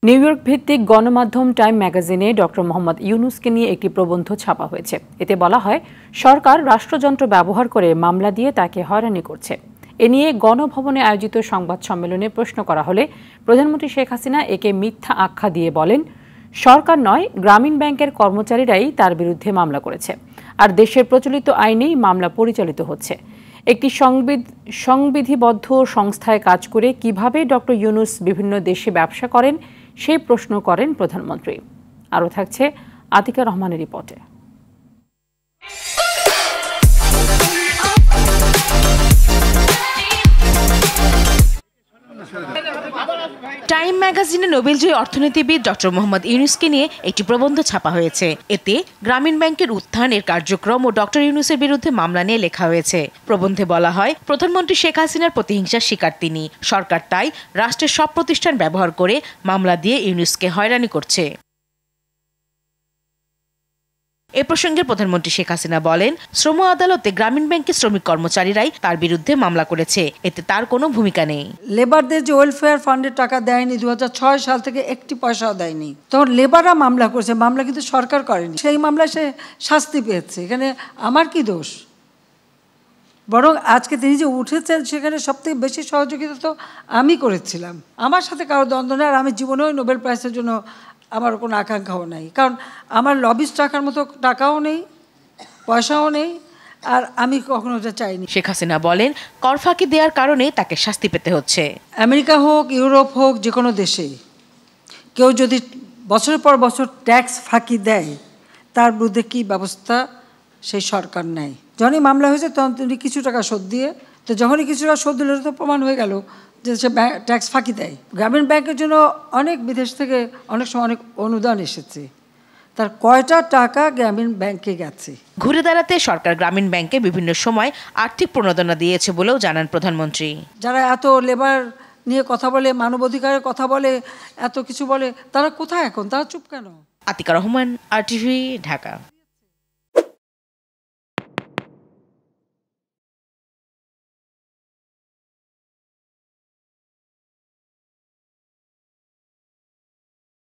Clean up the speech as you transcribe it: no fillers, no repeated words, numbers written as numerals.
New York ভিত্তিক গণমাধ্যম time ম্যাগাজিনে doctor Mohammad ইউনূসকে নিয়ে একটি প্রবন্ধ ছাপা হয়েছে। এতে বলা হয়, সরকার রাষ্ট্রযন্ত্র ব্যবহার করে মামলা দিয়ে তাকে হয়রানি করছে। এ নিয়ে গণভবনে আয়োজিত সংবাদ সম্মেলনে প্রশ্ন করা হলে প্রধানমন্ত্রী শেখ হাসিনা একে মিথ্যা আখ্যা দিয়ে বলেন, সরকার নয়, গ্রামীণ ব্যাংকের কর্মচারীরাই তার বিরুদ্ধে মামলা করেছে, আর দেশের প্রচলিত আইনেই মামলা পরিচালিত হচ্ছে। একটি সংবিধিবদ্ধ সংস্থায় কাজ করে কিভাবে ডক্টর ইউনূস বিভিন্ন দেশে ব্যবসা করেন সেই প্রশ্ন করেন প্রধানমন্ত্রী। আরও থাকছে আতিকা রহমানের রিপোর্টে। টাইম ম্যাগাজিনে নোবেলজয়ী অর্থনীতিবিদ ডক্টর মোহাম্মদ ইউনূসকে নিয়ে একটি প্রবন্ধ ছাপা হয়েছে। এতে গ্রামীণ ব্যাংকের উত্থান, এর কার্যক্রম ও ডক্টর ইউনূসের বিরুদ্ধে মামলা নিয়ে লেখা হয়েছে। প্রবন্ধে বলা হয়, প্রধানমন্ত্রী শেখ হাসিনার প্রতিহিংসার শিকার তিনি। সরকার তাই রাষ্ট্রের সব প্রতিষ্ঠান ব্যবহার করে মামলা দিয়ে ইউনূসকে হয়রানি করছে। এ প্রসঙ্গে প্রধানমন্ত্রী শেখ হাসিনা বলেন, শ্রম আদালতে গ্রামীণ ব্যাংকের শ্রমিক কর্মচারীরাই তার বিরুদ্ধে মামলা করেছে, এতে তার কোনো ভূমিকা নেই। লেবারদের যে ওয়েলফেয়ার ফান্ডের টাকা দেয়নি 2006 সাল থেকে একটি পয়সাও দেয়নি, তখন লেবাররা মামলা করেছে, মামলা কিন্তু সরকার করেনি। সেই মামলায় সে শাস্তি পেয়েছে। এখানে আমার কি দোষ? বরং আজকে তিনি যে উঠেছেন সেখানে সবথেকে বেশি সহযোগিতা তো আমি করেছিলাম। আমার সাথে কারো দ্বন্দ্ব নেই, আর আমি জীবনেও নোবেল প্রাইজের জন্য আমার কোনো আকাঙ্ক্ষাও নাই, কারণ আমার লবিস্ট টাকার মতো টাকাও নেই, পয়সাও নেই, আর আমি কখনো এটা চাইনি। শেখ হাসিনা বলেন, কর ফাঁকি দেওয়ার কারণে তাকে শাস্তি পেতে হচ্ছে। আমেরিকা হোক, ইউরোপ হোক, যে কোনো দেশে কেউ যদি বছরের পর বছর ট্যাক্স ফাঁকি দেয়, তার বিরুদ্ধে কী ব্যবস্থা সেই সরকার নেয়। যখনই মামলা হয়েছে তখন তিনি কিছু টাকা শোধ দিয়ে, তো যখনই কিছু টাকা শোধ দিলে তো প্রমাণ হয়ে গেল যে সে ট্যাক্স ফাঁকি দেয়। গ্রামীণ ব্যাংকের জন্য অনেক বিদেশ থেকে অনেক সময় অনেক অনুদান এসেছে, তার কয়টা টাকা গ্রামীণ ব্যাংকে গেছে? ঘুরে দাঁড়াতে সরকার গ্রামীণ ব্যাংকে বিভিন্ন সময় আর্থিক প্রণোদনা দিয়েছে বলেও জানান প্রধানমন্ত্রী। যারা এত লেবার নিয়ে কথা বলে, মানবাধিকারের কথা বলে, এত কিছু বলে, তারা কোথায় এখন? তারা চুপ কেন? আতিকা রহমান, RTV, ঢাকা।